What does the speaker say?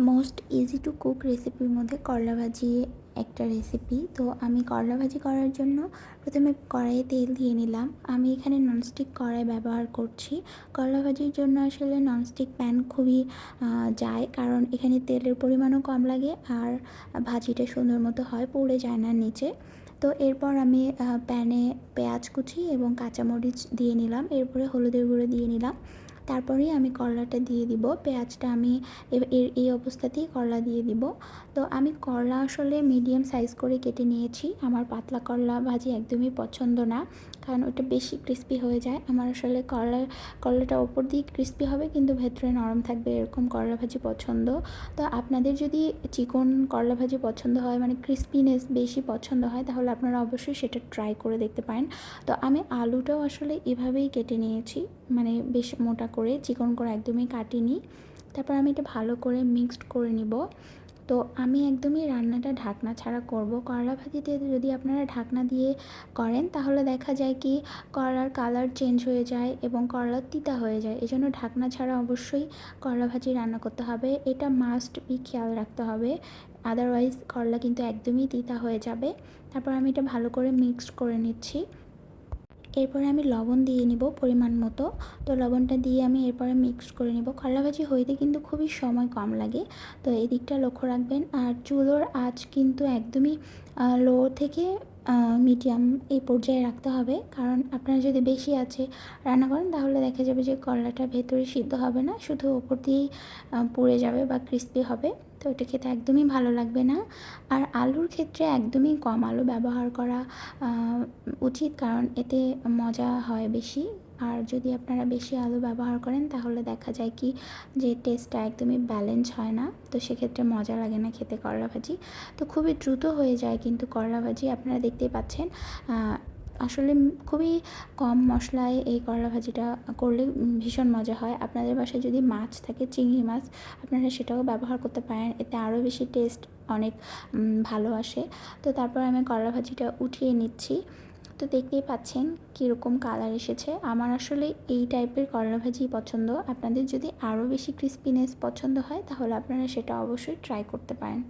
Most easy to cook রেসিপির মধ্যে করলা ভাজি একটা রেসিপি। তো আমি করলা ভাজি করার জন্য প্রথমে কড়াইয়ে তেল দিয়ে নিলাম। আমি এখানে ননস্টিক কড়াই ব্যবহার করছি। করলা ভাজির জন্য আসলে ননস্টিক প্যান খুবই যায়, কারণ এখানে তেলের পরিমাণও কম লাগে আর ভাজিটা সুন্দর মতো হয়, পুড়ে যায় না নিচে। তো এরপর আমি প্যানে পেঁয়াজ কুচি এবং কাঁচামরিচ দিয়ে নিলাম, এরপরে হলুদের গুঁড়ো দিয়ে নিলাম। তারপরেই আমি করলাটা দিয়ে দিব। পেঁয়াজটা আমি এই অবস্থাতেই করলা দিয়ে দিব। তো আমি করলা আসলে মিডিয়াম সাইজ করে কেটে নিয়েছি। আমার পাতলা করলা ভাজি একদমই পছন্দ না, কারণ ওটা বেশি ক্রিস্পি হয়ে যায়। আমার আসলে করলাটা ওপর দিয়ে ক্রিস্পি হবে কিন্তু ভেতরে নরম থাকবে, এরকম করলা ভাজি পছন্দ। তো আপনাদের যদি চিকন করলা ভাজি পছন্দ হয়, মানে ক্রিস্পিনেস বেশি পছন্দ হয়, তাহলে আপনারা অবশ্যই সেটা ট্রাই করে দেখতে পারেন। তো আমি আলুটাও আসলে এভাবেই কেটে নিয়েছি, মানে বেশ মোটা করে, চিকন করে একদমই কাটিনি। তারপর আমি এটা ভালো করে মিক্সড করে নিব। তো আমি একদমই রান্নাটা ঢাকনা ছাড়া করব। করলা ভাজিতে যদি আপনারা ঢাকনা দিয়ে করেন তাহলে দেখা যায় কি করলার কালার চেঞ্জ হয়ে যায় এবং করলা তিতা হয়ে যায়। এজন্য ঢাকনা ছাড়া অবশ্যই করলা ভাজি রান্না করতে হবে, এটা মাস্ট বি খেয়াল রাখতে হবে। আদারওয়াইজ করলা কিন্তু একদমই তিতা হয়ে যাবে। তারপর আমি এটা ভালো করে মিক্সড করে নিচ্ছি। এরপরে আমি লবণ দিয়ে নিব পরিমাণ মতো। তো লবণটা দিয়ে আমি এরপরে মিক্সড করে নিব। করলা ভাজি হইতে কিন্তু খুবই সময় কম লাগে, তো এই দিকটা লক্ষ্য রাখবেন। আর চুলোর আঁচ কিন্তু একদমই লো থেকে মিডিয়াম এই পর্যায়ে রাখতে হবে, কারণ আপনারা যদি বেশি আছে রান্না করেন তাহলে দেখা যাবে যে করলাটা ভেতরে সিদ্ধ হবে না, শুধু ওপর দিয়েই পুড়ে যাবে বা ক্রিস্পি হবে। তো এটা খেতে একদমই ভালো লাগবে না। আর আলুর ক্ষেত্রে একদমই কম আলু ব্যবহার করা উচিত, কারণ এতে মজা হয় বেশি। আর যদি আপনারা বেশি আলু ব্যবহার করেন তাহলে দেখা যায় কি যে টেস্টটা একদমই ব্যালেন্স হয় না, তো সেক্ষেত্রে মজা লাগে না খেতে করলা ভাজি। তো খুবই দ্রুত হয়ে যায় কিন্তু করলা ভাজি, আপনারা দেখতেই পাচ্ছেন। আসলে খুবই কম মশলায় এই করলা ভাজিটা করলে ভীষণ মজা হয়। আপনাদের বাসায় যদি মাছ থাকে, চিংড়ি মাছ, আপনারা সেটাও ব্যবহার করতে পারেন, এতে আরও বেশি টেস্ট অনেক ভালো আসে। তো তারপর আমি করলা ভাজিটা উঠিয়ে নিচ্ছি। তো দেখতেই পাচ্ছেন কীরকম কালার এসেছে। আমার আসলে এই টাইপের করলা ভাজি পছন্দ। আপনাদের যদি আরও বেশি ক্রিস্পিনেস পছন্দ হয় তাহলে আপনারা সেটা অবশ্যই ট্রাই করতে পারেন।